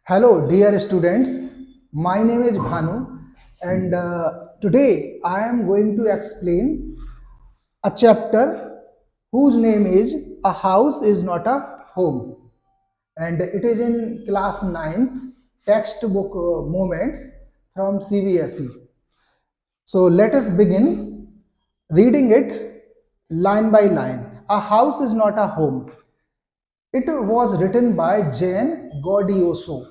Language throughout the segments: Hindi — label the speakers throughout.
Speaker 1: Hello, dear students. My name is Bhanu, and today I am going to explain a chapter whose name is A House is Not a Home, and it is in class 9th textbook moments from CBSE. So let us begin reading it line by line. A house is not a home. It was written by Jane Gaudioso.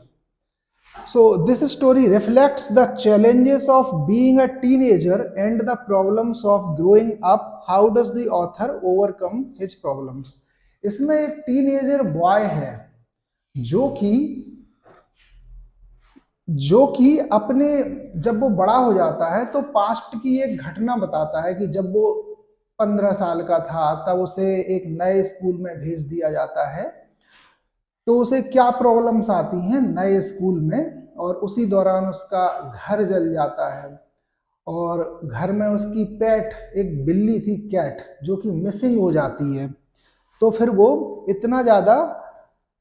Speaker 1: So, this story reflects the challenges of being a teenager and the problems of growing up. How does the author overcome his problems? इसमें एक टीनेजर बॉय है जो कि अपने जब वो बड़ा हो जाता है तो पास्ट की एक घटना बताता है कि जब वो 15 साल का था तब उसे एक नए स्कूल में भेज दिया जाता है, तो उसे क्या प्रॉब्लम्स आती हैं नए स्कूल में, और उसी दौरान उसका घर जल जाता है और घर में उसकी पेट एक बिल्ली थी कैट जो कि मिसिंग हो जाती है। तो फिर वो इतना ज़्यादा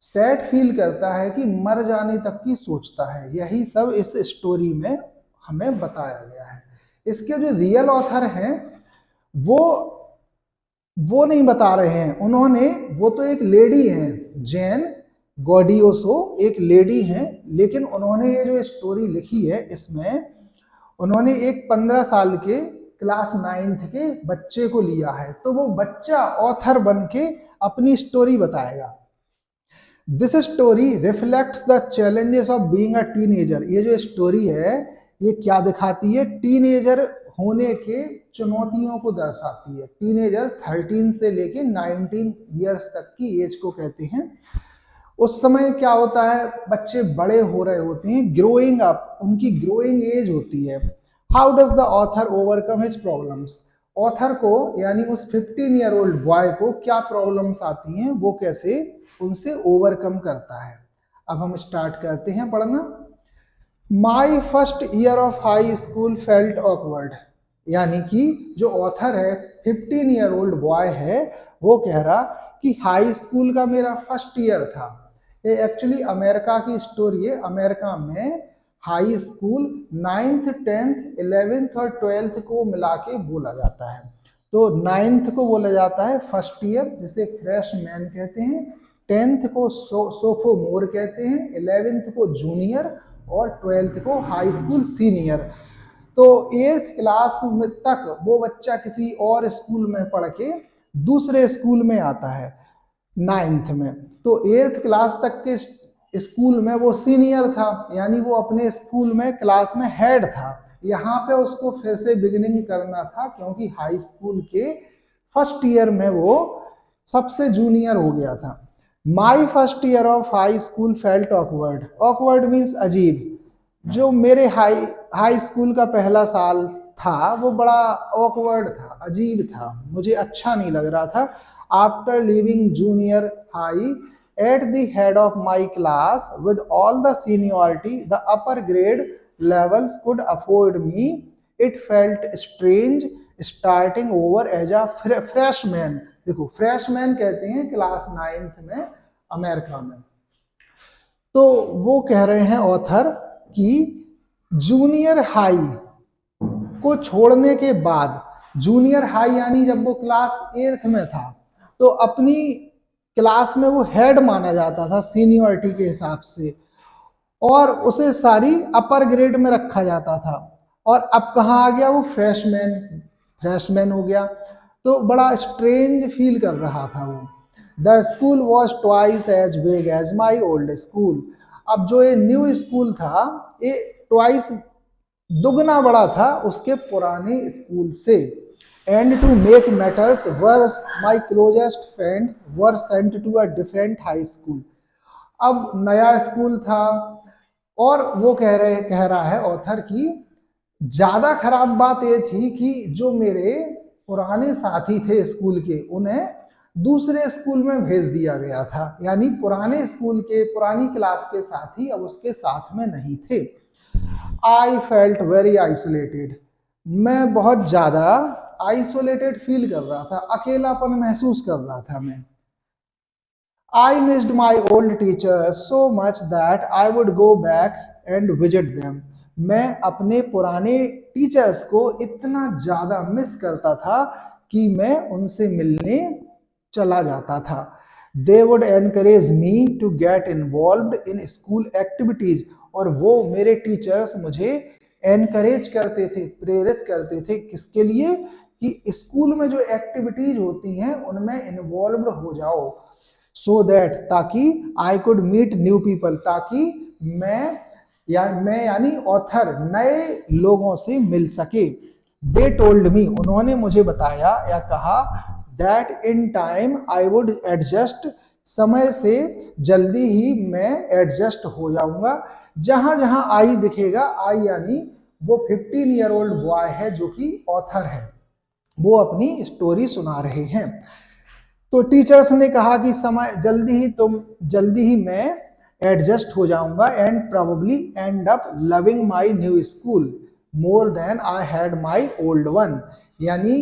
Speaker 1: सैड फील करता है कि मर जाने तक की सोचता है। यही सब इस स्टोरी में हमें बताया गया है। इसके जो रियल ऑथर हैं वो नहीं बता रहे हैं। वो तो एक लेडी हैं, जेन गॉडियोसो एक लेडी हैं, लेकिन उन्होंने ये जो स्टोरी लिखी है इसमें उन्होंने एक 15 साल के क्लास 9th के बच्चे को लिया है, तो वो बच्चा ऑथर बन के अपनी स्टोरी बताएगा। This story reflects the challenges of being a teenager. ये जो स्टोरी है ये क्या दिखाती है? टीनेजर होने के चुनौतियों को दर्शाती है। टीनेजर 13 से लेके 19 ईयर्स तक की एज को कहते हैं। उस समय क्या होता है, बच्चे बड़े हो रहे होते हैं, ग्रोइंग अप, उनकी ग्रोइंग एज होती है। How does the author overcome his problems? Author को यानी उस 15 ईयर ओल्ड बॉय को क्या प्रॉब्लम्स आती हैं, वो कैसे उनसे ओवरकम करता है। अब हम स्टार्ट करते हैं पढ़ना। My first year of high school felt awkward, यानी कि जो ऑथर है 15 ईयर ओल्ड बॉय है, वो कह रहा कि हाई स्कूल का मेरा फर्स्ट ईयर था। ये एक्चुअली अमेरिका की स्टोरी है। अमेरिका में high school 9th 10th 11th और 12th को मिला के बोला जाता है। तो 9th को बोला जाता है फर्स्ट ईयर, जिसे फ्रेशमैन कहते हैं, 10th को सोफोमोर कहते हैं, 11th को जूनियर और 12th को हाई स्कूल सीनियर। तो 8th क्लास में तक वो बच्चा किसी और स्कूल में पढ़ के दूसरे स्कूल में आता है 9th में। तो 8th क्लास तक के स्कूल में वो सीनियर था, यानी वो अपने स्कूल में क्लास में हेड था। यहाँ पे उसको फिर से बिगिनिंग करना था क्योंकि हाई स्कूल के फर्स्ट ईयर में वो सबसे जूनियर हो गया था। My first year of high school felt awkward. Awkward means अजीब। जो मेरे हाई स्कूल का पहला साल था वो बड़ा ऑकवर्ड था, अजीब था, मुझे अच्छा नहीं लग रहा था। After leaving junior high at the head of my class with all the seniority the upper grade levels could afford me, it felt strange starting over as a freshman। देखो फ्रेशमैन कहते हैं क्लास 9th में अमेरिका में। तो वो कह रहे हैं ऑथर कि जूनियर हाई को छोड़ने के बाद, जूनियर हाई यानी जब वो क्लास 8th में था, तो अपनी क्लास में वो हेड माना जाता था सीनियरिटी के हिसाब से, और उसे सारी अपर ग्रेड में रखा जाता था। और अब कहाँ आ गया वो? फ्रेशमैन हो गया। तो बड़ा स्ट्रेंज फील कर रहा था वो। The school was twice as big as my old school. अब जो ये न्यू स्कूल था ये ट्वाइस, दुगना बड़ा था उसके पुराने स्कूल से। And to make matters worse, my closest friends were sent to a different high school। अब नया स्कूल था और वो कह रहा है ऑथर की ज़्यादा खराब बात ये थी कि जो मेरे पुराने साथी थे स्कूल के, उन्हें दूसरे स्कूल में भेज दिया गया था। यानी पुराने स्कूल के पुरानी क्लास के साथी अब उसके साथ में नहीं थे। I felt very isolated. मैं बहुत ज़्यादा आइसोलेटेड फील कर रहा था, अकेलापन महसूस कर रहा था मैं। I missed my old teachers so much that I would go back and visit them. मैं अपने पुराने टीचर्स को इतना ज़्यादा मिस करता था कि मैं उनसे मिलने चला जाता था. They would encourage me to get involved in school activities. और वो मेरे टीचर्स मुझे एनकरेज करते थे, प्रेरित करते थे. किसके लिए? कि स्कूल में जो एक्टिविटीज होती हैं उनमें इन्वॉल्व हो जाओ. सो दैट, ताकि I could meet new people, ताकि मैं यानी ऑथर नए लोगों से मिल सके. दे टोल्ड मी, उन्होंने मुझे बताया या कहा, that in time I would adjust, समय से जल्दी ही मैं एडजस्ट हो जाऊंगा. जहां जहां आई दिखेगा, आई यानी वो 15 ईयर ओल्ड बॉय है जो कि ऑथर है, वो अपनी स्टोरी सुना रहे हैं. तो टीचर्स ने कहा कि समय जल्दी ही मैं एडजस्ट हो जाऊंगा and probably end up loving my new school more than I had my old one. यानी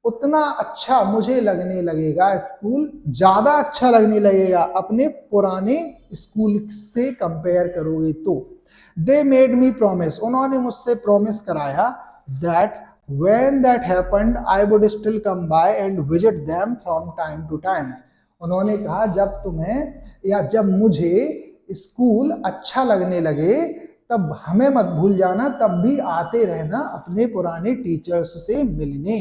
Speaker 1: उतना अच्छा मुझे लगने लगेगा स्कूल, ज्यादा अच्छा लगने लगेगा अपने पुराने स्कूल से कंपेयर करोगे तो. दे मेड मी प्रॉमिस, उन्होंने मुझसे प्रॉमिस कराया, that when that happened I would still come by and visit them from time to time. उन्होंने कहा जब मुझे स्कूल अच्छा लगने लगे तब हमें मत भूल जाना, तब भी आते रहना अपने पुराने टीचर्स से मिलने.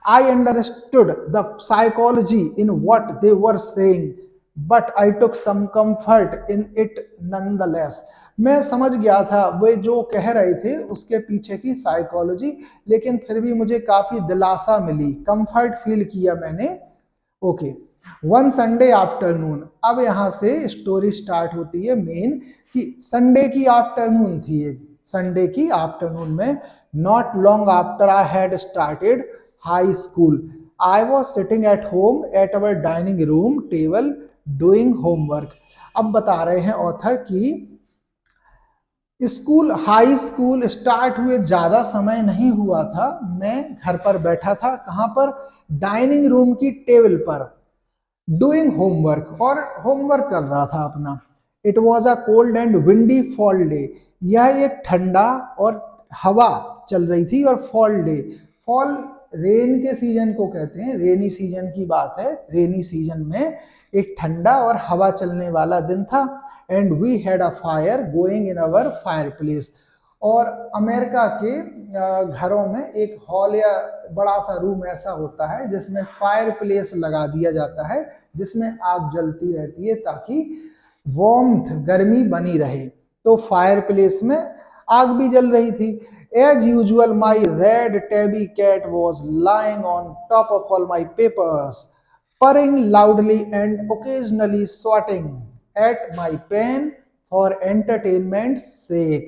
Speaker 1: I understood the psychology in what they were saying, but I took some comfort in it nonetheless. मैं समझ गया था वे जो कह रहे थे उसके पीछे की साइकोलॉजी, लेकिन फिर भी मुझे काफी दिलासा मिली, कंफर्ट फील किया मैंने. ओके. वन संडे आफ्टरनून, अब यहाँ से स्टोरी स्टार्ट होती है मेन, कि संडे की आफ्टरनून थी. संडे की आफ्टरनून में, not long after I had started high school, I was sitting at home at our dining room table doing homework. अब बता रहे हैं ऑथर कि स्कूल, हाई स्कूल स्टार्ट हुए ज़्यादा समय नहीं हुआ था, मैं घर पर बैठा था. कहाँ पर? डाइनिंग रूम की टेबल पर, डूइंग होमवर्क, और होमवर्क कर रहा था अपना. It was a cold and windy fall day, यह एक ठंडा और हवा चल रही थी. और फॉल डे, फॉल रेन के सीजन को कहते हैं, रेनी सीजन की बात है. रेनी सीजन में एक ठंडा और हवा चलने वाला दिन था. And we had a fire going in our fireplace, और अमेरिका के घरों में एक हॉल या बड़ा सा रूम ऐसा होता है जिसमें फायर प्लेस लगा दिया जाता है, जिसमें आग जलती रहती है ताकि वार्मथ, गर्मी बनी रहे. तो फायर प्लेस में आग भी जल रही थी. As usual my red tabby cat was lying on top of all my papers, purring loudly and occasionally swatting at my pen for entertainment's sake.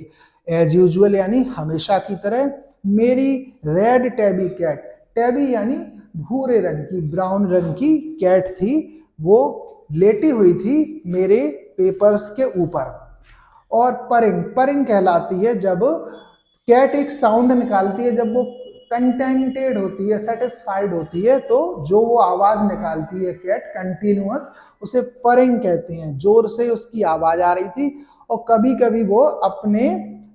Speaker 1: As usual यानी हमेशा की तरह, मेरी रेड टैबी कैट, टैबी यानी भूरे रंग की, ब्राउन रंग की कैट थी, वो लेटी हुई थी मेरे पेपर्स के ऊपर. और परिंग, परिंग कहलाती है जब कैट एक साउंड निकालती है, जब वो कंटेंटेड होती है, सेटिस्फाइड होती है, तो जो वो आवाज निकालती है कैट कंटिन्यूअस, उसे परिंग कहते हैं. जोर से उसकी आवाज आ रही थी, और कभी कभी वो अपने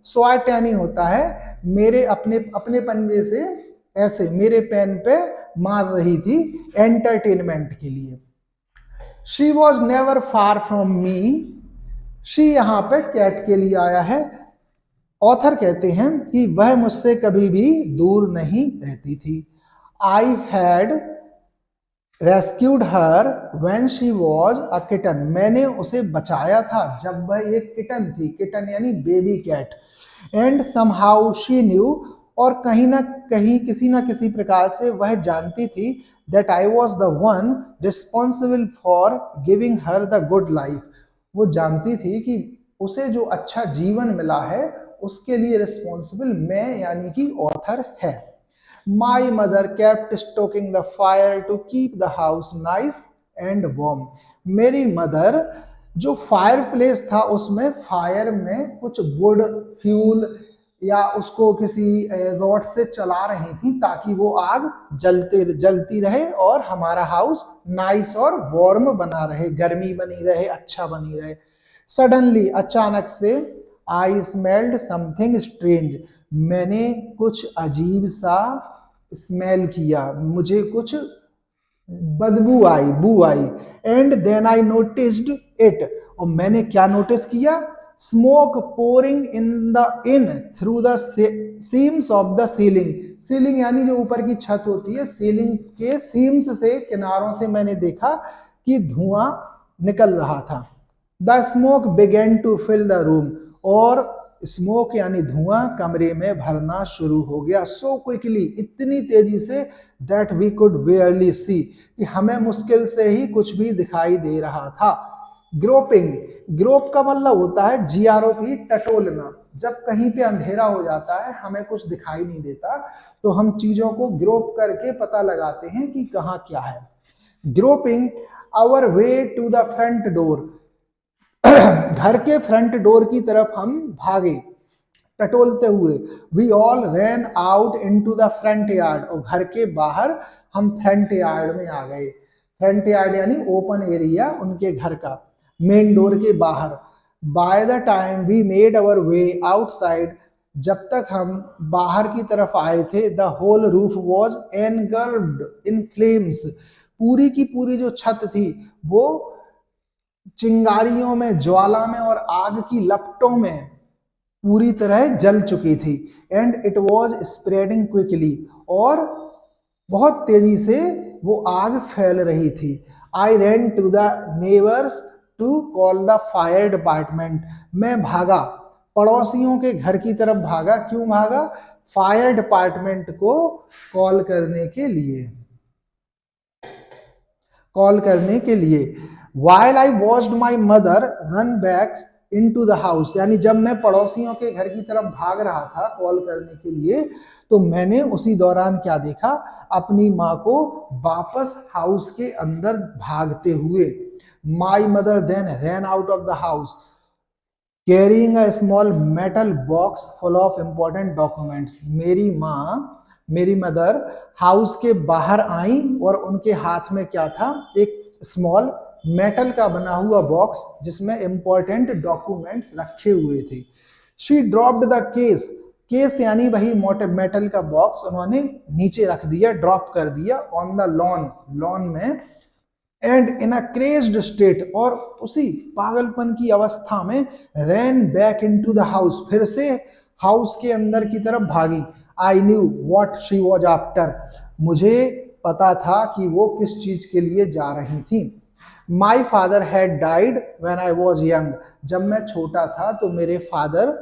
Speaker 1: स्वाट यानी होता है मेरे अपने पंजे से ऐसे मेरे पेन पे मार रही थी एंटरटेनमेंट के लिए. She was never far from me, she यहाँ पे कैट के लिए आया है. ऑथर कहते हैं कि वह मुझसे कभी भी दूर नहीं रहती थी. I had rescued her when she was a kitten, मैंने उसे बचाया था जब वह एक किटन थी. किटन यानी baby cat. And somehow she knew, और कहीं ना कहीं, किसी ना किसी प्रकार से वह जानती थी, that I was the one responsible for giving her the good life, वो जानती थी कि उसे जो अच्छा जीवन मिला है उसके लिए रिस्पॉन्सिबल मैं यानी कि ऑथर है. My mother kept stoking the fire to keep the house nice and warm, मेरी मदर जो फायर प्लेस था उसमें फायर में कुछ वुड फ्यूल या उसको किसी रॉड से चला रही थी ताकि वो आग जलती रहे और हमारा हाउस नाइस और वार्म बना रहे, गर्मी बनी रहे, अच्छा बनी रहे। सडनली अचानक से आई स्मेल्ड समथिंग स्ट्रेंज, मैंने कुछ अजीब सा स्मेल किया, मुझे कुछ बदबू आई, बू आई। And then I noticed it, और मैंने क्या नोटिस किया, smoke pouring in through the seams of the ceiling, ceiling यानी जो ऊपर की छत होती है, सीलिंग के सीम्स से, किनारों से मैंने देखा कि धुआं निकल रहा था। The smoke began to fill the room, और स्मोक यानी धुआं कमरे में भरना शुरू हो गया। सो क्विकली, इतनी तेजी से, दैट वी कुड वेयरली सी, कि हमें मुश्किल से ही कुछ भी दिखाई दे रहा था। ग्रोपिंग, ग्रोप का मतलब होता है GROP, टटोलना। जब कहीं पे अंधेरा हो जाता है, हमें कुछ दिखाई नहीं देता, तो हम चीजों को ग्रोप करके पता लगाते हैं कि कहाँ क्या है। Groping our way to the front door, घर के फ्रंट डोर की तरफ हम भागे टटोलते हुए। We all ran out into the front yard, और घर के बाहर हम फ्रंट यार्ड में आ गए। फ्रंट यार्ड यानी ओपन एरिया उनके घर का, मेन डोर के बाहर। By the time we made our way outside, जब तक हम बाहर की तरफ आए थे, the whole roof was engulfed in flames, पूरी की पूरी जो छत थी वो चिंगारियों में, ज्वाला में और आग की लपटों में पूरी तरह जल चुकी थी। And it was spreading quickly, और बहुत तेजी से वो आग फैल रही थी। I ran to the neighbours to call the fire department, मैं भागा, पड़ोसियों के घर की तरफ भागा। क्यों भागा? फायर डिपार्टमेंट को कॉल करने के लिए, कॉल करने के लिए। While I watched my mother run back into the house, यानी जब मैं पड़ोसियों के घर की तरफ भाग रहा था कॉल करने के लिए, तो मैंने उसी दौरान क्या देखा, अपनी माँ को वापस हाउस के अंदर भागते हुए। My mother then ran out of the house carrying a small metal box full of important documents, मेरी माँ, मेरी मदर हाउस के बाहर आई और उनके हाथ में क्या था, एक स्मॉल मेटल का बना हुआ बॉक्स जिसमें इंपॉर्टेंट डॉक्यूमेंट्स रखे हुए थे। She dropped the case, case यानी वही मोटे मेटल का बॉक्स उन्होंने नीचे रख दिया, ड्रॉप कर दिया ऑन द लॉन, लॉन में। एंड इन अ क्रेज्ड स्टेट, और उसी पागलपन की अवस्था में रैन बैक इनटू द हाउस, फिर से हाउस के अंदर की तरफ भागी। I knew what she was after, मुझे पता था कि वो किस चीज के लिए जा रही थी। My father had died when I was young, जब मैं छोटा था तो मेरे फादर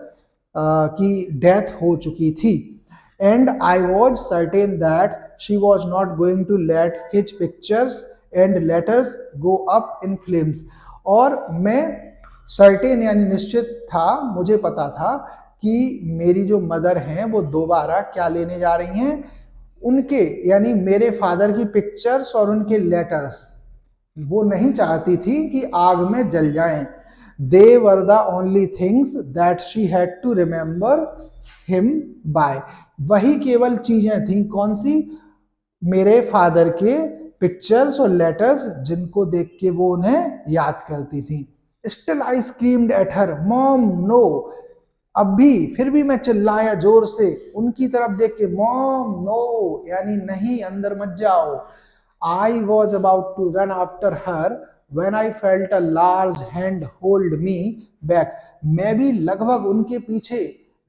Speaker 1: की डेथ हो चुकी थी। And I was certain that she was not going to let his pictures and letters go up in flames, और मैं सर्टेन यानी निश्चित था, मुझे पता था कि मेरी जो मदर हैं वो दोबारा क्या लेने जा रही हैं, उनके यानी मेरे फादर की पिक्चर्स और उनके लेटर्स, वो नहीं चाहती थी कि आग में जल जाएं। They were the only things that she had to remember him by, वही केवल चीजें थी, कौन सी, मेरे फादर के पिक्चर्स और लेटर्स जिनको देख के वो उन्हें याद करती थी। Still I screamed at her mom no, अब भी फिर भी मैं चिल्लाया जोर से उनकी तरफ देख के, मॉम नो यानी नहीं, अंदर मत जाओ। I was about to run after her when I felt a large hand hold me back, मैं भी लगभग उनके पीछे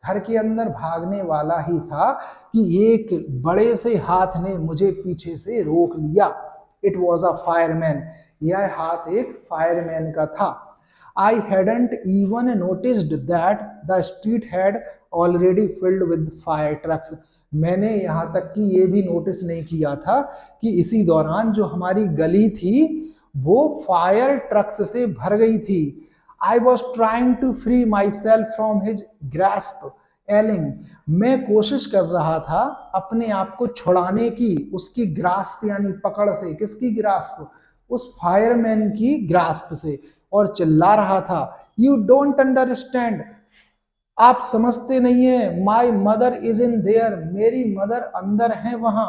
Speaker 1: घर के अंदर भागने वाला ही था कि एक बड़े से हाथ ने मुझे पीछे से रोक लिया। इट वॉज अ फायरमैन, यह हाथ एक फायरमैन का था। I hadn't even noticed that the street had already filled with fire trucks, मैंने यहाँ तक कि ये भी नोटिस नहीं किया था कि इसी दौरान जो हमारी गली थी वो फायर ट्रक्स से भर गई थी। I was trying to free myself from his grasp yelling, मैं कोशिश कर रहा था अपने आप को छुड़ाने की, उसकी ग्रास्प यानी पकड़ से, किसकी ग्रास्प, उस फायरमैन की ग्रास्प से, और चिल्ला रहा था, यू डोंट अंडरस्टैंड, आप समझते नहीं है, my mother is in there, मेरी मदर अंदर है वहां।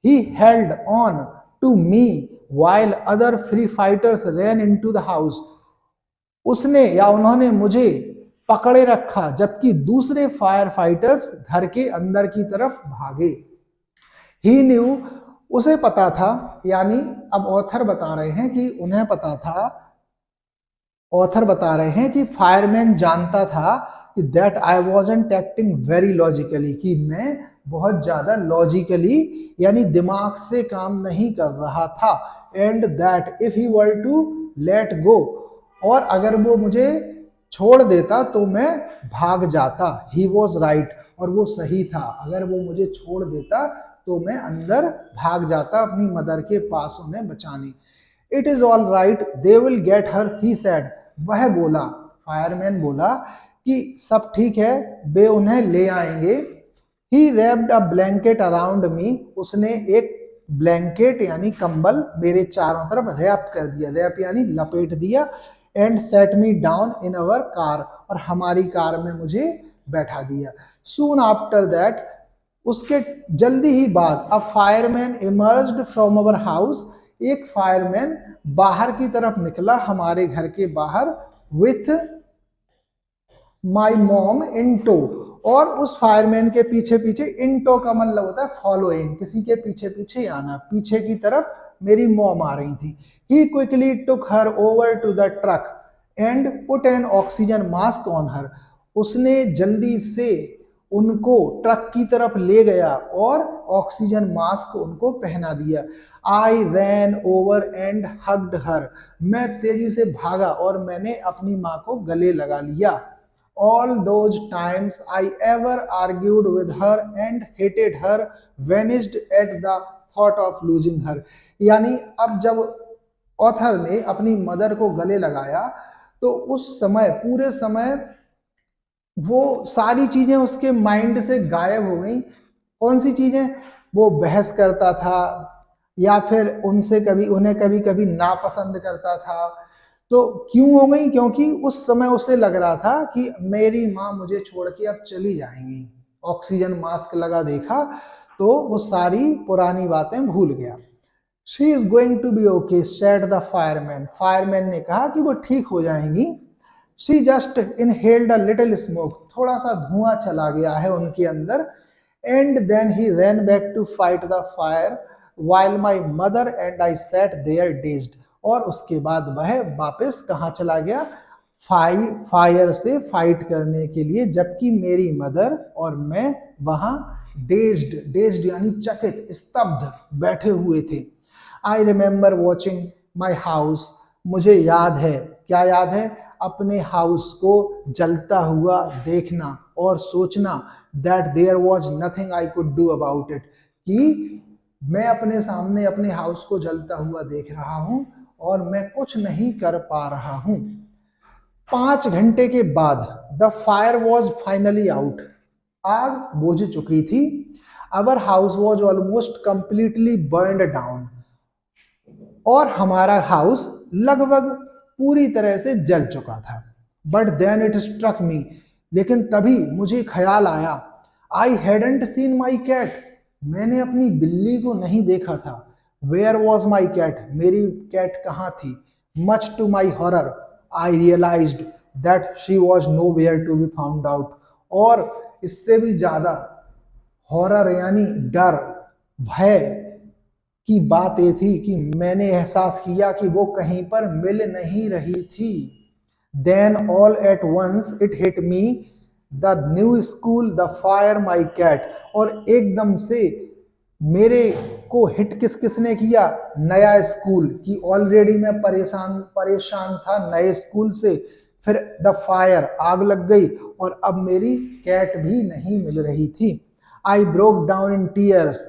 Speaker 1: He held on to me while other firefighters ran into the house, उसने या उन्होंने मुझे पकड़े रखा जबकि दूसरे फायर फाइटर्स घर के अंदर की तरफ भागे। ही न्यू, उसे पता था, यानी अब ऑथर बता रहे हैं कि उन्हें पता था, ऑथर बता रहे हैं कि फायरमैन जानता था कि that I wasn't acting very logically, कि मैं बहुत ज्यादा लॉजिकली यानी दिमाग से काम नहीं कर रहा था। And that if he were to let go, और अगर वो मुझे छोड़ देता तो मैं भाग जाता। ही वॉज राइट, और वो सही था, अगर वो मुझे छोड़ देता तो मैं अंदर भाग जाता अपनी मदर के पास उन्हें बचाने। It is all right they will get her, he said, वह बोला, फायरमैन बोला कि सब ठीक है, वे उन्हें ले आएंगे। He wrapped a blanket around me, उसने एक ब्लैंकेट यानी कंबल मेरे चारों तरफ रैप कर दिया, रैप यानी लपेट दिया। And set me down in our car, और हमारी कार में मुझे बैठा दिया। सून आफ्टर दैट, उसके जल्दी ही बाद, a fireman emerged from our house, एक फायरमैन बाहर की तरफ निकला हमारे घर के बाहर, with my mom in tow, और उस फायरमैन के पीछे पीछे, इन टो का मतलब होता है फॉलोइंग, किसी के पीछे पीछे आना, पीछे की तरफ मेरी मॉम आ रही थी। He quickly took her over to the truck and put an oxygen mask on her, उसने जल्दी से उनको ट्रक की तरफ ले गया और ऑक्सीजन मास्क उनको पहना दिया। आई रैन ओवर एंड हग्ड हर, मैं तेजी से भागा और मैंने अपनी माँ को गले लगा लिया। All those times I ever argued with her and hated her vanished at the thought of losing her, यानी अब जब ऑथर ने अपनी मदर को गले लगाया तो उस समय, पूरे समय वो सारी चीजें उसके माइंड से गायब हो गई। कौन सी चीजें? वो बहस करता था या फिर उनसे कभी उन्हें कभी कभी नापसंद करता था। तो क्यों हो गई? क्योंकि उस समय उसे लग रहा था कि मेरी माँ मुझे छोड़ के अब चली जाएंगी। ऑक्सीजन मास्क लगा देखा तो वो सारी पुरानी बातें भूल गया। She is going to be okay said the fireman, fireman ने कहा कि वो ठीक हो जाएंगी। She just inhaled a little smoke, थोड़ा सा धुआं चला गया है उनके अंदर। And then he ran back to fight the fire while my mother and I sat there dazed, और उसके बाद वह वापस कहाँ चला गया? फायर से फाइट करने के लिए, जबकि मेरी मदर और मैं वहां डेज्ड, डेज्ड यानी चकित, स्तब्ध बैठे हुए थे। I remember watching my house, मुझे याद है, क्या याद है? अपने हाउस को जलता हुआ देखना और सोचना, that there was nothing I could do about it, कि मैं अपने सामने अपने हाउस को जलता हुआ देख रहा हूं और मैं कुछ नहीं कर पा रहा हूं। 5 घंटे के बाद the fire was finally out, आग बुझ चुकी थी। अवर house was almost completely burned down, और हमारा हाउस लगभग पूरी तरह से जल चुका था। But then it struck me, लेकिन तभी मुझे ख्याल आया, I hadn't seen my cat, मैंने अपनी बिल्ली को नहीं देखा था। वेयर वॉज माई कैट, मेरी कैट कहाँ थी? Much to my horror I realised that she was nowhere to be found out, और इससे भी ज्यादा हॉरर यानी डर, भय की बात ये थी कि मैंने एहसास किया कि वो कहीं पर मिल नहीं रही थी। Then all at once it hit me, the new school, the fire, my cat, और एकदम से मेरे को हिट किसने किया? नया स्कूल, कि ऑलरेडी मैं परेशान परेशान था नए स्कूल से, फिर द फायर, आग लग गई, और अब मेरी कैट भी नहीं मिल रही थी। I broke down in tears,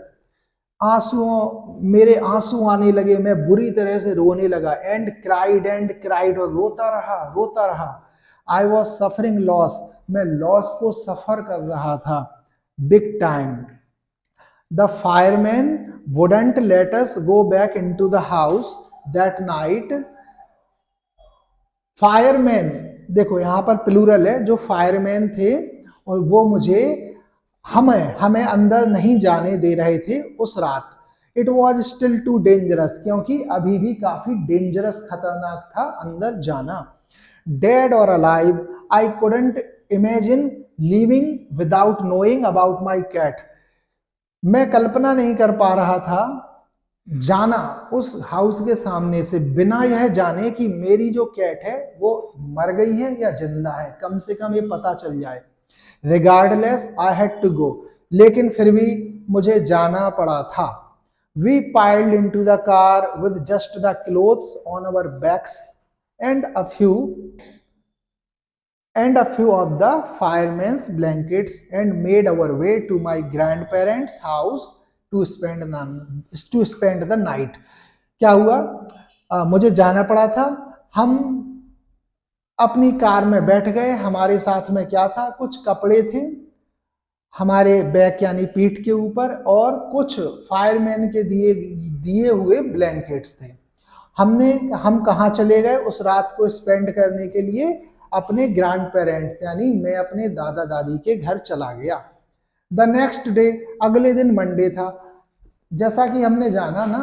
Speaker 1: आंसुओं, मेरे आंसू आने लगे, मैं बुरी तरह से रोने लगा। एंड क्राइड, और रोता रहा। आई वॉज सफरिंग लॉस, मैं लॉस को सफर कर रहा था big time. The fireman wouldn't let us go back into the house that night, fireman देखो यहाँ पर प्लूरल है, जो फायरमैन थे और वो मुझे हमें हमें अंदर नहीं जाने दे रहे थे उस रात। It was still too dangerous, क्योंकि अभी भी काफी डेंजरस, खतरनाक था अंदर जाना। डेड और alive I couldn't imagine living without knowing about my cat. मैं कल्पना नहीं कर पा रहा था जाना उस हाउस के सामने से बिना यह जाने कि मेरी जो कैट है वो मर गई है या जिंदा है, कम से कम ये पता चल जाए। Regardless I had to go, लेकिन फिर भी मुझे जाना पड़ा था। We piled into the car with just the clothes on our backs and a few of the firemen's blankets and made our way to my grandparents' house to spend the night. क्या हुआ? मुझे जाना पड़ा था। हम अपनी कार में बैठ गए। हमारे साथ में क्या था? कुछ कपड़े थे हमारे बैक यानी पीठ के ऊपर, और कुछ फायरमैन के दिए हुए ब्लैंकेट्स थे। हम कहाँ चले गए उस रात को स्पेंड करने के लिए? अपने ग्रैंड पेरेंट्स यानी मैं अपने दादा दादी के घर चला गया। द नेक्स्ट डे, अगले दिन मंडे था। जैसा कि हमने जाना ना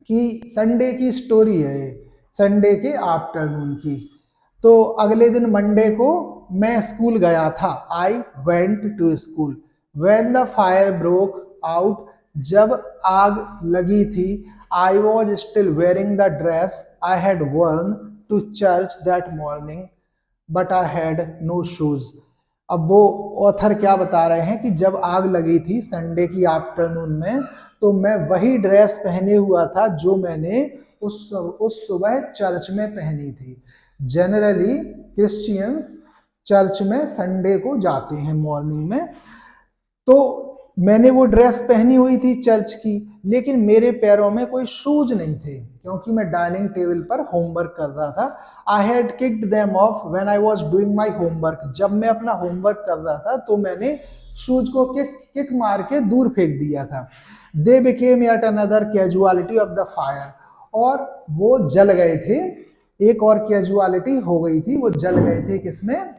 Speaker 1: कि संडे की स्टोरी है, संडे के आफ्टरनून की, तो अगले दिन मंडे को मैं स्कूल गया था। I went to school when the fire broke out, जब आग लगी थी। I was still wearing the dress I had worn to church that morning but I had no shoes. अब वो ऑथर क्या बता रहे हैं कि जब आग लगी थी संडे की आफ्टरनून में, तो मैं वही ड्रेस पहने हुआ था जो मैंने उस सुबह चर्च में पहनी थी। जनरली क्रिश्चियंस चर्च में संडे को जाते हैं मॉर्निंग में, तो मैंने वो ड्रेस पहनी हुई थी चर्च की, लेकिन मेरे पैरों में कोई शूज नहीं थे क्योंकि मैं डाइनिंग टेबल पर होमवर्क कर रहा था। I had kicked them of when I was doing my homework, जब मैं अपना होमवर्क कर रहा था तो मैंने शूज को किक मार के दूर फेंक दिया था। They became yet another casualty of the fire, और वो जल गए थे। एक और कैजुअलिटी हो गई थी, वो जल गए थे। किसमें?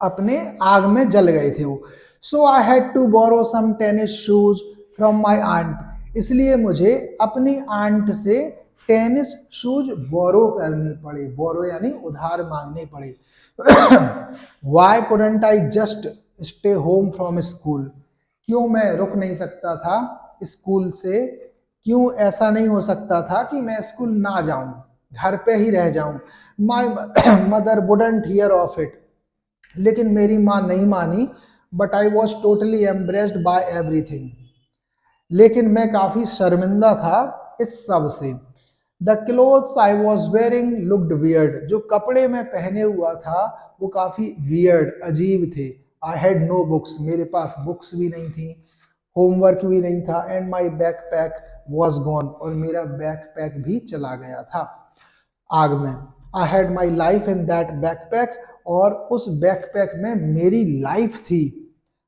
Speaker 1: अपने आग में जल गए थे वो। So I had to borrow some tennis shoes from my aunt, इसलिए मुझे अपनी आंट से टेनिस शूज बोरो करने पड़े। बोरो यानी उधार मांगने पड़े। Why couldn't I just stay home from school, क्यों मैं रुक नहीं सकता था स्कूल से? क्यों ऐसा नहीं हो सकता था कि मैं स्कूल ना जाऊं, घर पे ही रह जाऊं? My mother wouldn't hear of it, लेकिन मेरी माँ नहीं मानी। But I was totally embarrassed by everything, लेकिन मैं काफ़ी शर्मिंदा था इस सब से। The clothes I was wearing looked weird, जो कपड़े मैं पहने हुआ था वो काफ़ी वियर्ड, अजीब थे। आई हैड नो बुक्स, मेरे पास बुक्स भी नहीं थी, होमवर्क भी नहीं था। And my back pack was gone, और मेरा बैक पैक भी चला गया था आग में। I had my life in that backpack, और उस बैकपैक में मेरी लाइफ थी।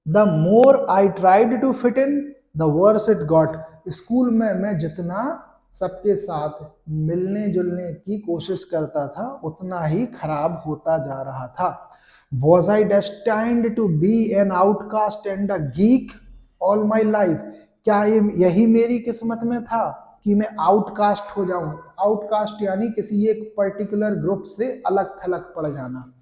Speaker 1: The more I tried to fit in the worse it got, school में मैं जितना सबके साथ मिलने जुलने की कोशिश करता था उतना ही खराब होता जा रहा था। Was I destined to be an outcast and a geek all my life, क्या यही मेरी किस्मत में था कि मैं आउटकास्ट हो जाऊं? आउटकास्ट यानी किसी एक पर्टिकुलर ग्रुप से अलग थलग पड़ जाना,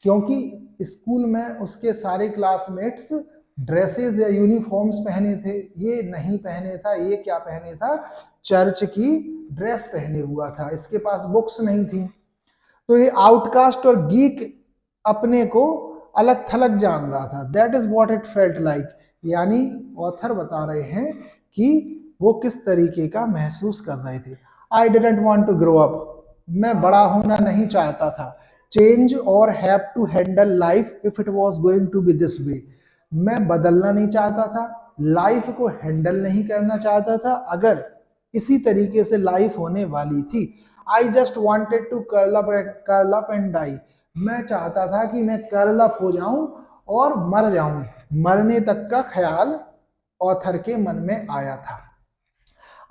Speaker 1: क्योंकि स्कूल में उसके सारे क्लासमेट्स ड्रेसेस या यूनिफॉर्म्स पहने थे, ये नहीं पहने था। ये क्या पहने था? चर्च की ड्रेस पहने हुआ था, इसके पास बुक्स नहीं थी। तो ये आउटकास्ट और गीक अपने को अलग थलग जान रहा था। That is what it felt like, यानी ऑथर बता रहे हैं कि वो किस तरीके का महसूस कर रहे थे। I didn't want to grow up, मैं बड़ा होना नहीं चाहता था। चेंज और have to handle life if it was going to be this way, मैं बदलना नहीं चाहता था, लाइफ को हैंडल नहीं करना चाहता था अगर इसी तरीके से लाइफ होने वाली थी। I just wanted to curl up and die, मैं चाहता था कि मैं कर्ल अप हो जाऊं और मर जाऊं। मरने तक का ख्याल ऑथर के मन में आया था।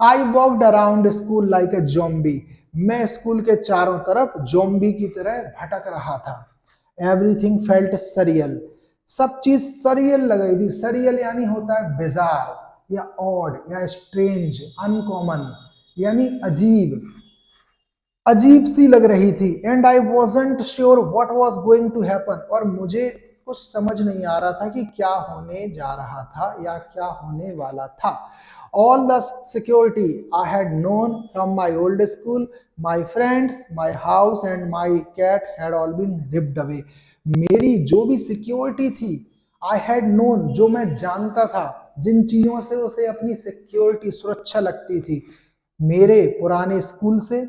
Speaker 1: I walked around school like a zombie, मैं स्कूल के चारों तरफ ज़ॉम्बी की तरह भटक रहा था। एवरीथिंग फेल्ट सरियल, सब चीज सरियल लग रही थी। सरियल यानी होता है बिजार या ऑड या स्ट्रेंज, अनकॉमन यानी अजीब, अजीब सी लग रही थी। And I wasn't sure what was going to happen, और मुझे कुछ समझ नहीं आ रहा था कि क्या होने जा रहा था या क्या होने वाला था। All the security I had known from my old school, my friends, my house and my cat had all been ripped away. मेरी जो भी सिक्योरिटी थी, आई हैड नोन, जो मैं जानता था, जिन चीजों से उसे अपनी सिक्योरिटी सुरक्षा लगती थी, मेरे पुराने स्कूल से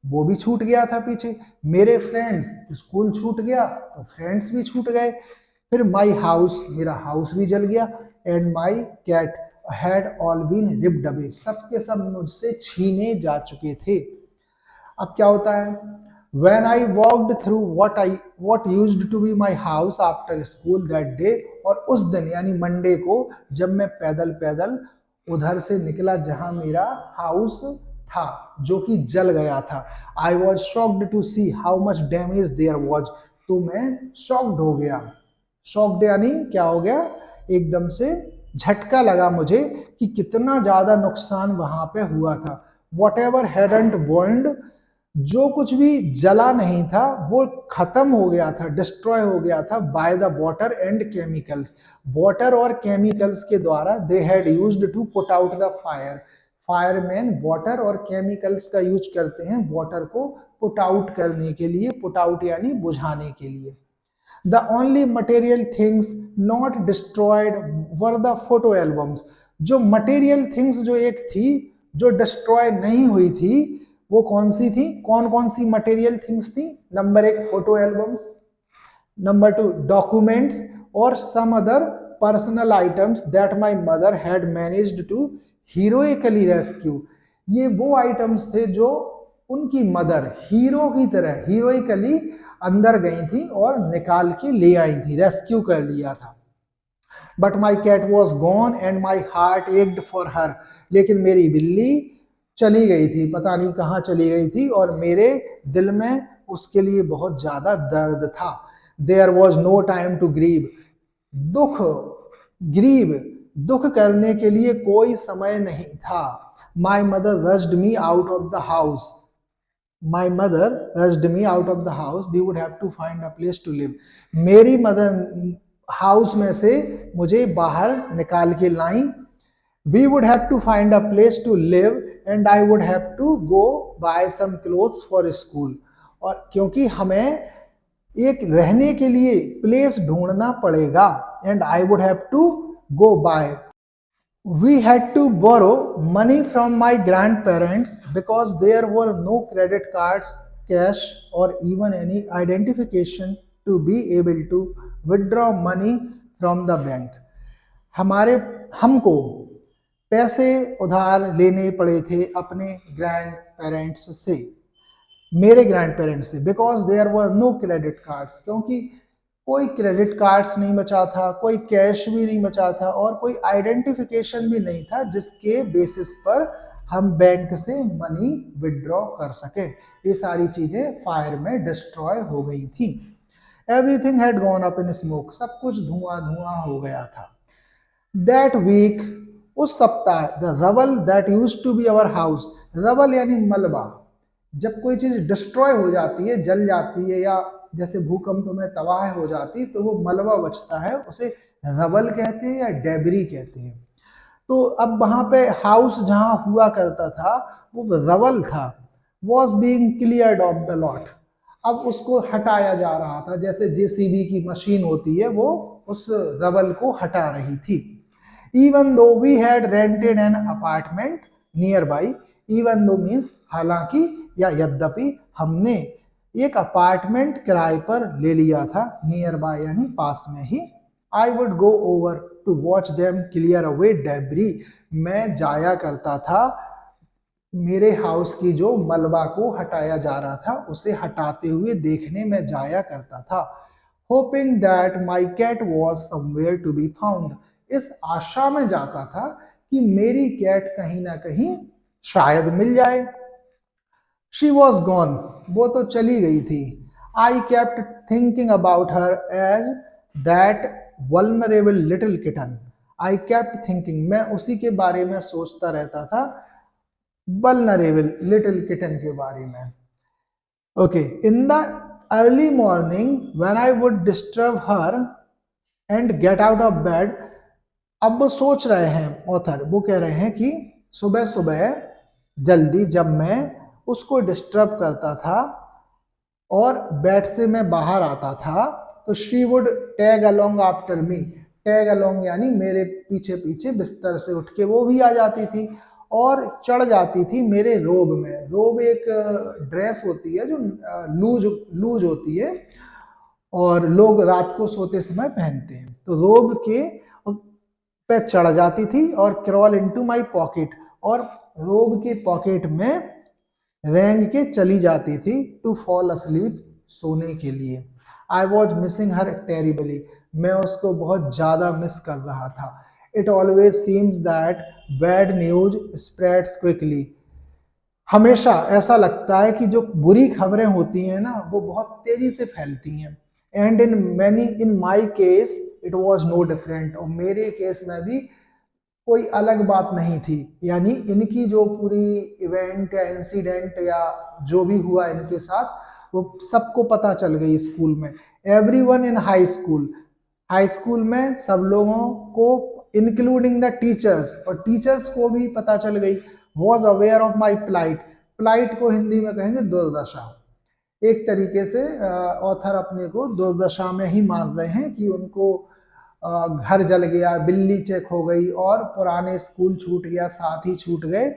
Speaker 1: वो भी छूट गया था पीछे, मेरे फ्रेंड्स, स्कूल छूट गया तो फ्रेंड्स भी छूट गए, फिर माई हाउस, मेरा हाउस भी जल गया, and my cat had all been ripped away, सब के सब मुझसे छीने जा चुके थे। अब क्या होता है, when I walked through what used to be my house after school that day, और उस दिन यानी मंडे को जब मैं पैदल पैदल उधर से निकला जहां मेरा हाउस था जो कि जल गया था, I was shocked to see how much damage there was, तो मैं शॉक्ड हो गया। शॉक्ड यानी क्या हो गया, एकदम से झटका लगा मुझे कि कितना ज्यादा नुकसान वहां पे हुआ था। वॉट एवर हैडंट बर्न्ड, जो कुछ भी जला नहीं था वो खत्म हो गया था, डिस्ट्रॉय हो गया था, by the water and chemicals, water और केमिकल्स के द्वारा, they had used to put out the fire, fireman water और केमिकल्स का यूज करते हैं वाटर को पुट आउट करने के लिए, पुट आउट यानी बुझाने के लिए। The only material things not destroyed were the photo albums, जो मटेरियल थिंग्स जो एक थी जो डिस्ट्रॉय नहीं हुई थी वो कौन सी थी, कौन कौन सी मटेरियल थिंग्स थी, number 1 photo albums, number 2 documents, और some other personal items that my mother had managed to heroically rescue, ये वो आइटम्स थे जो उनकी मदर हीरो की तरह हीरोइकली अंदर गई थी और निकाल के ले आई थी, रेस्क्यू कर लिया था। But my cat was gone and my heart ached for her, लेकिन मेरी बिल्ली चली गई थी, पता नहीं कहाँ चली गई थी, और मेरे दिल में उसके लिए बहुत ज्यादा दर्द था। There was no time to grieve, दुख, ग्रीव, दुख करने के लिए कोई समय नहीं था। My mother rushed me out of the house, my mother rushed me out of the house, we would have to find a place to live, मेरी मदर हाउस में से मुझे बाहर निकाल के लाई। We would have to find a place to live and I would have to go bye some clothes for school, और क्योंकि हमें एक रहने के लिए प्लेस ढूंढना पड़ेगा, and I would have to go by, we had to borrow money from my grandparents because there were no credit cards, cash, or even any identification to be able to withdraw money from the bank. हमारे हमको पैसे उधार लेने पड़े थे अपने ग्रैंड पेरेंट्स से, मेरे ग्रैंड पेरेंट्स से, because there were no credit cards, क्योंकि कोई क्रेडिट कार्ड्स नहीं बचा था, कोई कैश भी नहीं बचा था, और कोई आइडेंटिफिकेशन भी नहीं था जिसके बेसिस पर हम बैंक से मनी विड्रॉ कर सके। ये सारी चीजें फायर में डिस्ट्रॉय हो गई थी। Everything had gone up in smoke, सब कुछ धुआं धुआं हो गया था। दैट वीक, उस सप्ताह, the rubble that used to be our house, rubble यानी मलबा, जब कोई चीज डिस्ट्रॉय हो जाती है, जल जाती है, या जैसे भूकंप में तबाह हो जाती है, तो वो मलबा बचता है, उसे रबल कहते हैं या डेबरी कहते हैं। तो अब वहां पे हाउस जहां हुआ करता था वो रबल था, was being cleared of the lot, अब उसको हटाया जा रहा था, जैसे जेसीबी की मशीन होती है वो उस रबल को हटा रही थी। Even though we had rented an apartment nearby, even though means हालांकि या यद्यपि, हमने एक अपार्टमेंट किराए पर ले लिया था, नियर बाय यानी पास में ही। I would go over to watch them clear away debris, मैं जाया करता था, मेरे हाउस की जो मलबा को हटाया जा रहा था उसे हटाते हुए देखने में जाया करता था। Hoping that my cat was somewhere to be found, इस आशा में जाता था कि मेरी कैट कहीं ना कहीं शायद मिल जाए। शी वॉज गॉन, वो तो चली गई थी। I kept thinking about her as that vulnerable little kitten. I kept thinking, मैं उसी के बारे में सोचता रहता था, vulnerable little kitten के बारे में. Okay, in the early morning when I would disturb her and get out of bed, अब वो सोच रहे हैं ऑथर, वो कह रहे हैं कि सुबह सुबह जल्दी जब मैं उसको डिस्टर्ब करता था और बेड से मैं बाहर आता था, तो she would tag along after me. Tag along यानी मेरे पीछे पीछे बिस्तर से उठ के वो भी आ जाती थी और चढ़ जाती थी मेरे रोब में. रोब एक ड्रेस होती है जो लूज लूज होती है और लोग रात को सोते समय पहनते हैं. तो रोब के पे चढ़ जाती थी और क्रॉल इनटू माय पॉकेट, और रोब के पॉकेट में रेंग के चली जाती थी टू फॉल अस्लीप, सोने के लिए. I was missing her terribly, मैं उसको बहुत ज़्यादा मिस कर रहा था. It always seems that bad news spreads quickly, हमेशा ऐसा लगता है कि जो बुरी खबरें होती हैं ना वो बहुत तेजी से फैलती हैं. And in my case it was no different, और मेरे केस में भी कोई अलग बात नहीं थी. यानी इनकी जो पूरी इवेंट या इंसिडेंट या जो भी हुआ इनके साथ वो सबको पता चल गई स्कूल में. Everyone in high school, high school में सब लोगों को इंक्लूडिंग द टीचर्स, और टीचर्स को भी पता चल गई. Was aware of my plight, plight को हिंदी में कहेंगे दुर्दशा. एक तरीके से ऑथर अपने को दुर्दशा में ही मान रहे हैं कि उनको घर जल गया, बिल्ली चेक हो गई और पुराने स्कूल छूट गया, साथी छूट गए,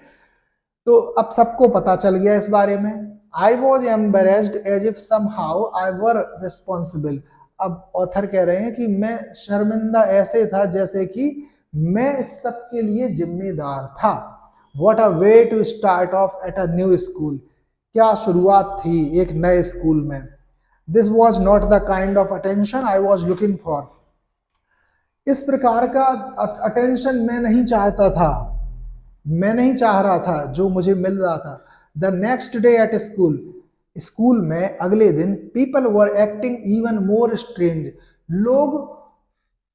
Speaker 1: तो अब सबको पता चल गया इस बारे में. I was embarrassed as if somehow I were responsible, अब ऑथर कह रहे हैं कि मैं शर्मिंदा ऐसे था जैसे कि मैं इस सब के लिए जिम्मेदार था. What a way to start off at a new school, क्या शुरुआत थी एक नए स्कूल में. This was not the kind of attention I was looking for, इस प्रकार का अटेंशन मैं नहीं चाहता था, मैं नहीं चाह रहा था जो मुझे मिल रहा था. The next day at school, school में अगले दिन people were acting even more strange, लोग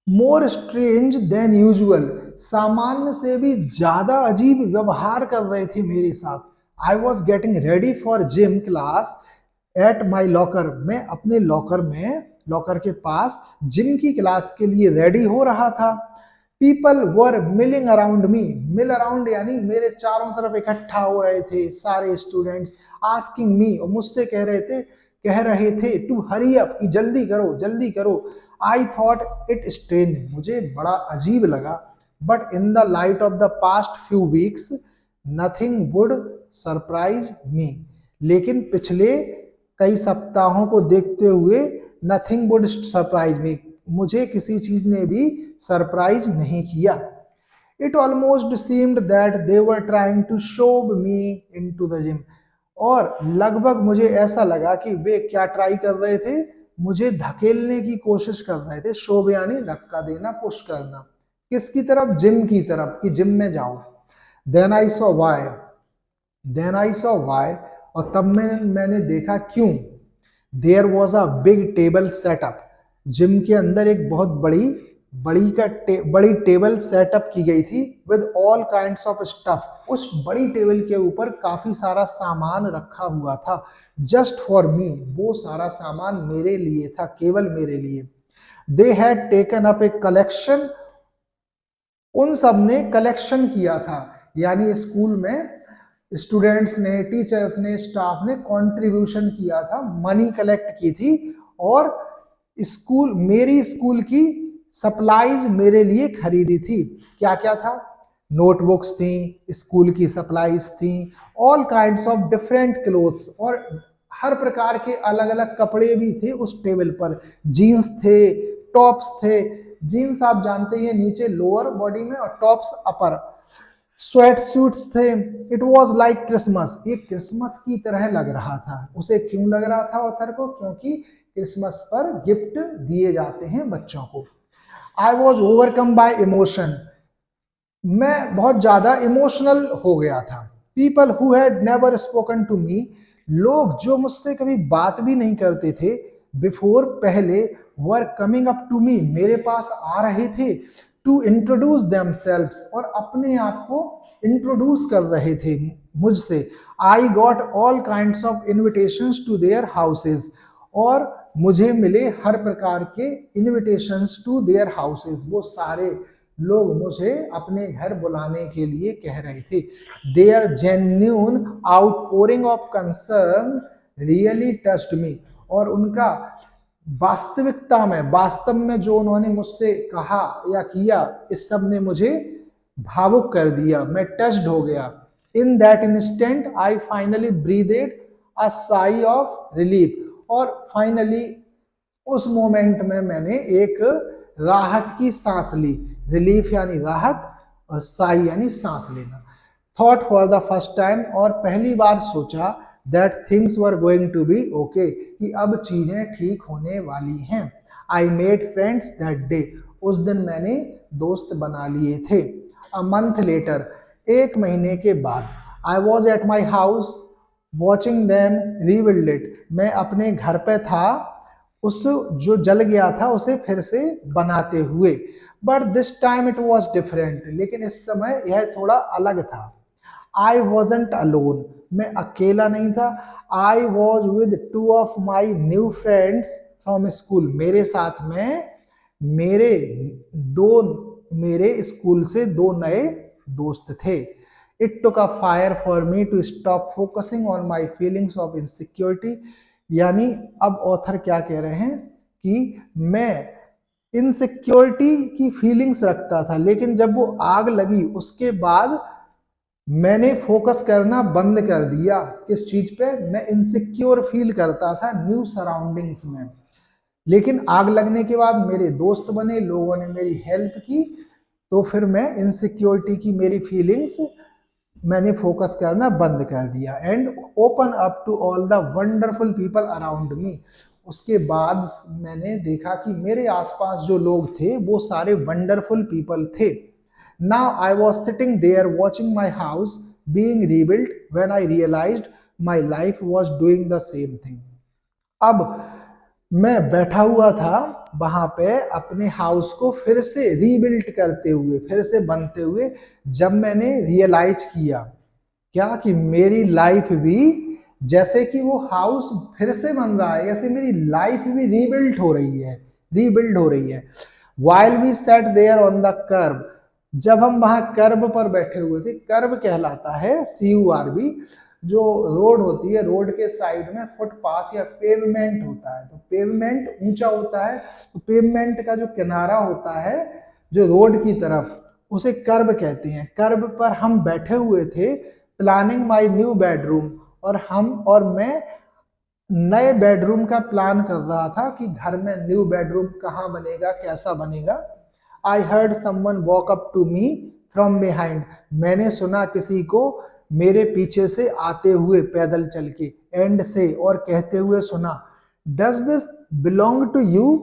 Speaker 1: मोर स्ट्रेंज देन यूजुअल, सामान्य से भी ज्यादा अजीब व्यवहार कर रहे थे मेरे साथ. I was getting ready for gym class at my locker, मैं अपने लॉकर में, लॉकर के पास जिम की क्लास के लिए रेडी हो रहा था. People were milling around me, mill around यानी मेरे चारों तरफ इकट्ठा हो रहे थे सारे स्टूडेंट्स. आस्किंग मी, और मुझसे कह रहे थे टू हरी अप, कि जल्दी करो जल्दी करो. आई थॉट इट स्ट्रेंज, मुझे बड़ा अजीब लगा. But in the light of the past few weeks nothing would surprise me, लेकिन पिछले कई सप्ताहों को देखते हुए नथिंग वुड सरप्राइज मी, मुझे किसी चीज ने भी सरप्राइज नहीं किया. It almost seemed that they were trying to shove me into the gym, और लगभग मुझे ऐसा लगा कि वे क्या ट्राई कर रहे थे, मुझे धकेलने की कोशिश कर रहे थे. शोभ यानी धक्का देना, पुश करना. किसकी तरफ, जिम की तरफ, कि जिम में जाओ. Then I saw why, then I saw why, और तब मैंने देखा क्यों. There was a big table setup, gym के अंदर एक बहुत बड़ी टेबल सेटअप की गई थी. With all kinds of stuff, उस बड़ी टेबल के ऊपर काफी सारा सामान रखा हुआ था. जस्ट फॉर मी, वो सारा सामान मेरे लिए था, केवल मेरे लिए. They had taken up a collection, उन सब ने कलेक्शन किया था, यानी स्कूल में स्टूडेंट्स ने, टीचर्स ने, स्टाफ ने कंट्रीब्यूशन किया था, मनी कलेक्ट की थी, और स्कूल, मेरी स्कूल की सप्लाईज मेरे लिए खरीदी थी. क्या क्या था, नोटबुक्स थी, स्कूल की सप्लाईज थी, all kinds of different clothes, और हर प्रकार के अलग अलग कपड़े भी थे उस टेबल पर. जीन्स थे, टॉप्स थे. जीन्स आप जानते हैं नीचे लोअर बॉडी में, और टॉप्स अपर. स्वेट सूट्स थे. इट वॉज लाइक क्रिसमस, ये क्रिसमस की तरह लग रहा था. उसे क्यों लग रहा था ऑथर को, क्योंकि क्रिसमस पर गिफ्ट दिए जाते हैं बच्चों को. I was overcome by emotion, मैं बहुत ज्यादा इमोशनल हो गया था. People who had never spoken to me, लोग जो मुझसे कभी बात भी नहीं करते थे बिफोर, पहले, were coming up to me, मेरे पास आ रहे थे, टू इंट्रोड्यूस देमसेल्व्स, और अपने आप को इंट्रोड्यूस कर रहे थे मुझसे। I got all kinds of invitations to their houses, और मुझे मिले हर प्रकार के इन्विटेशंस टू देयर हाउसेस, वो सारे लोग मुझे अपने घर बुलाने के लिए कह रहे थे। Their genuine outpouring of concern really touched me, और उनका वास्तविकता में, वास्तव में जो उन्होंने मुझसे कहा या किया, इस सब ने मुझे भावुक कर दिया, मैं टच्ड हो गया। In that instant I finally breathed a sigh of relief, और फाइनली उस मोमेंट में मैंने एक राहत की सांस ली। रिलीफ यानी राहत और साई यानी सांस लेना। Thought for the first time, और पहली बार सोचा that things were going to be okay, कि अब चीजें ठीक होने वाली हैं। I made friends that day, उस दिन मैंने दोस्त बना लिए थे। अ मंथ लेटर, एक महीने के बाद, I was at my house watching them rebuild it, मैं अपने घर पे था उस जो जल गया था उसे फिर से बनाते हुए। But this time it was different, लेकिन इस समय यह थोड़ा अलग था। आई वॉजंट अलोन, मैं अकेला नहीं था। I was with two of my new friends from school, मेरे साथ में मेरे दो मेरे स्कूल से दो नए दोस्त थे। It took a fire for me to stop focusing on my feelings of insecurity, यानी अब ऑथर क्या कह रहे हैं कि मैं इनसिक्योरिटी की फीलिंग्स रखता था, लेकिन जब वो आग लगी उसके बाद मैंने फोकस करना बंद कर दिया। किस चीज पे? मैं इनसिक्योर फील करता था न्यू सराउंडिंग्स में, लेकिन आग लगने के बाद मेरे दोस्त बने, लोगों ने मेरी हेल्प की, तो फिर मैं इनसिक्योरिटी की मेरी फीलिंग्स मैंने फोकस करना बंद कर दिया। And open up to all the wonderful people around me, उसके बाद मैंने देखा कि मेरे आसपास जो लोग थे वो सारे वंडरफुल पीपल थे। Now I was sitting there watching my house being rebuild when I realised my life was doing the same thing. अब मैं बैठा हुआ था वहां पे अपने हाउस को फिर से रीबिल्ड करते हुए, फिर से बनते हुए, जब मैंने रियलाइज किया क्या कि मेरी लाइफ भी, जैसे कि वो हाउस फिर से बन रहा है, ऐसे मेरी लाइफ भी रीबिल्ड हो रही है, रीबिल्ड हो रही है। While we sat there on the kerb, जब हम वहां कर्ब पर बैठे हुए थे, कर्ब कहलाता है CURB, जो रोड होती है, रोड के साइड में फुटपाथ या पेवमेंट होता है, तो पेवमेंट ऊंचा होता है, तो पेवमेंट का जो किनारा होता है जो रोड की तरफ, उसे कर्ब कहते हैं। कर्ब पर हम बैठे हुए थे, प्लानिंग माई न्यू बेडरूम, और मैं नए बेडरूम का प्लान कर रहा था कि घर में न्यू बेडरूम कहाँ बनेगा, कैसा बनेगा। I heard someone walk up to me from behind, मैंने सुना किसी को मेरे पीछे से आते हुए पैदल चल के, एंड से, और कहते हुए सुना, does this belong to you,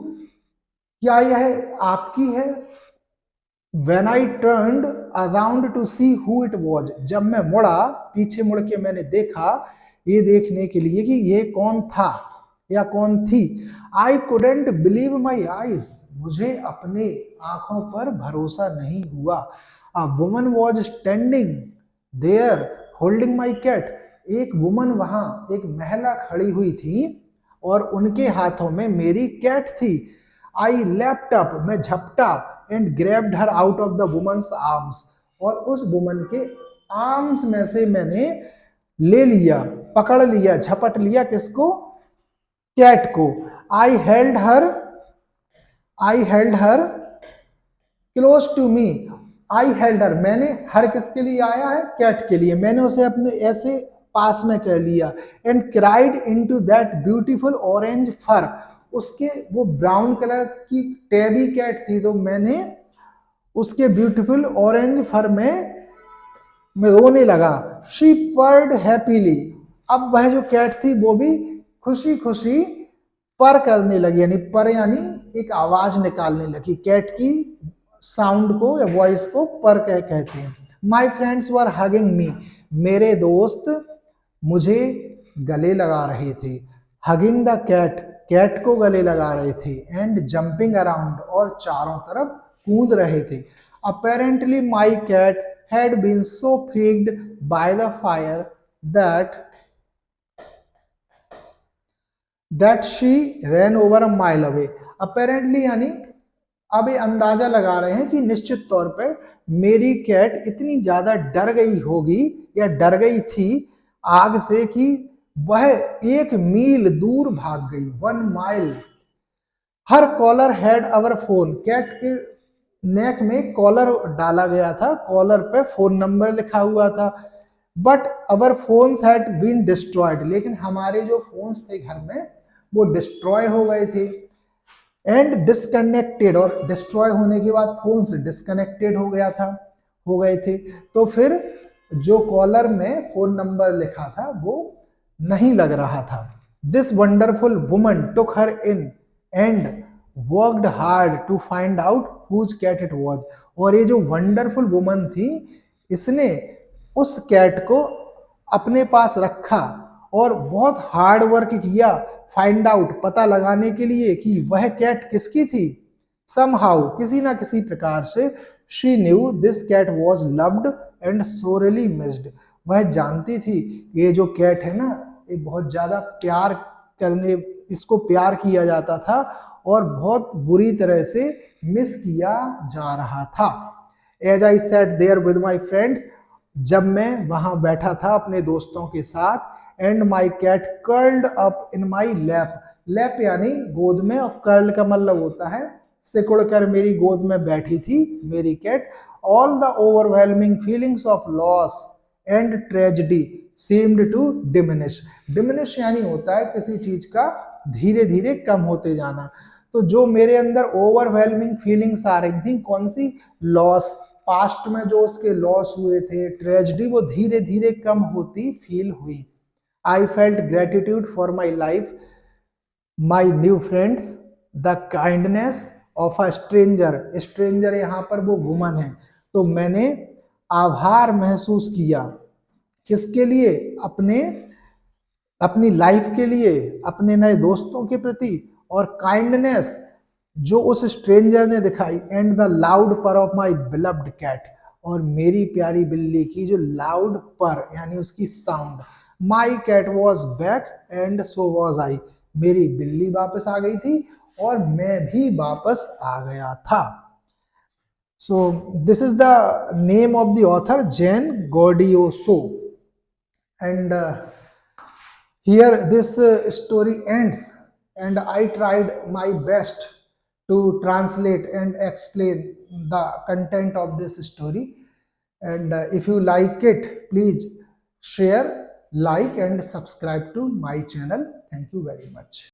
Speaker 1: क्या यह आपकी है। When I turned around to see who it was, जब मैं मुड़ा, पीछे मुड़ के मैंने देखा, ये देखने के लिए कि ये कौन था या कौन थी। I couldn't believe my eyes, मुझे अपने आंखों पर भरोसा नहीं हुआ। A woman was standing there holding my cat, एक वुमन वहां, एक महिला खड़ी हुई थी और उनके हाथों में मेरी कैट थी। आई लेफ्ट अप, मैं झपटा, and grabbed her out of the woman's arms, और उस वुमन के आर्म्स में से मैंने ले लिया, पकड़ लिया, झपट लिया, किसको? कैट को। I held her close to me, I held her, मैंने हर किसके लिए आया है? कैट के लिए, मैंने उसे अपने ऐसे पास में कह लिया। And cried into that beautiful orange fur, उसके वो ब्राउन कलर की टेबी कैट थी, तो मैंने उसके ब्यूटीफुल ऑरेंज फर में मैं रोने लगा। शी पर्ड हैप्पीली, अब वह जो कैट थी वो भी खुशी खुशी पर करने लगी, यानी पर यानी एक आवाज निकालने लगी। कैट की साउंड को या वॉइस को पर कहते हैं। माई फ्रेंड्स वर हगिंग मी, मेरे दोस्त मुझे गले लगा रहे थे, हगिंग द कैट, कैट को गले लगा रहे थे, एंड जंपिंग अराउंड, और चारों तरफ कूद रहे थे। Apparently my cat had been so freaked by the fire that she ran over a mile away. Apparently यानी अब ये अंदाजा लगा रहे हैं कि निश्चित तौर पे मेरी कैट इतनी ज्यादा डर गई होगी या डर गई थी आग से कि वह 1 मील दूर भाग गई, 1 mile. Her collar had our phone, cat के नेक में कॉलर डाला गया था, कॉलर पे फोन नंबर लिखा हुआ था। But our phones had been destroyed, लेकिन हमारे जो फोन्स थे घर में वो डिस्ट्रॉय हो गए थे। एंड डिसकनेक्टेड, और डिस्ट्रॉय होने के बाद फोन से डिसकनेक्टेड हो गए थे। तो फिर जो कॉलर में फोन नंबर लिखा था वो नहीं लग रहा था। This wonderful woman took her in and worked hard to find out whose cat it was. और ये जो वंडरफुल वुमन थी, इसने उस कैट को अपने पास रखा और बहुत हार्ड वर्क किया फाइंड आउट, पता लगाने के लिए कि वह कैट किसकी थी। समहाउ, किसी ना किसी प्रकार से, she knew this cat was loved and sorely missed. वह जानती थी ये जो कैट है ना, ये बहुत ज्यादा प्यार करने, इसको प्यार किया जाता था और बहुत बुरी तरह से मिस किया जा रहा था। As I sat there with my friends, जब मैं वहां बैठा था अपने दोस्तों के साथ, and my cat curled up in my lap, lap यानी गोद में, और कर्ल का मतलब होता है सिकुड़ कर मेरी गोद में बैठी थी मेरी cat. All the overwhelming feelings of loss and tragedy seemed to diminish, diminish यानी होता है किसी चीज का धीरे धीरे कम होते जाना। तो जो मेरे अंदर ओवरवेलमिंग फीलिंग्स आ रही थी, कौन सी, लॉस, पास्ट में जो उसके लॉस हुए थे, ट्रेजेडी, वो धीरे धीरे कम होती फील हुई। I felt gratitude for my life, my new friends, the kindness of a stranger, stranger यहाँ पर वो वुमन है। तो मैंने आभार महसूस किया, किसके लिए, अपनी लाइफ के लिए, अपने नए दोस्तों के प्रति, और काइंडनेस जो उस स्ट्रेंजर ने दिखाई, एंड द लाउड पर ऑफ माई बिलव्ड कैट, और मेरी प्यारी बिल्ली की जो लाउड पर यानी उसकी sound. My cat was back and so was I, मेरी बिल्ली वापस आ गई थी और मैं भी वापस आ गया था। So this is the name of the author, Jan Gaudioso. And here this story ends, and I tried my best to translate and explain the content of this story. And if you like it, please share, like and subscribe to my channel. Thank you very much.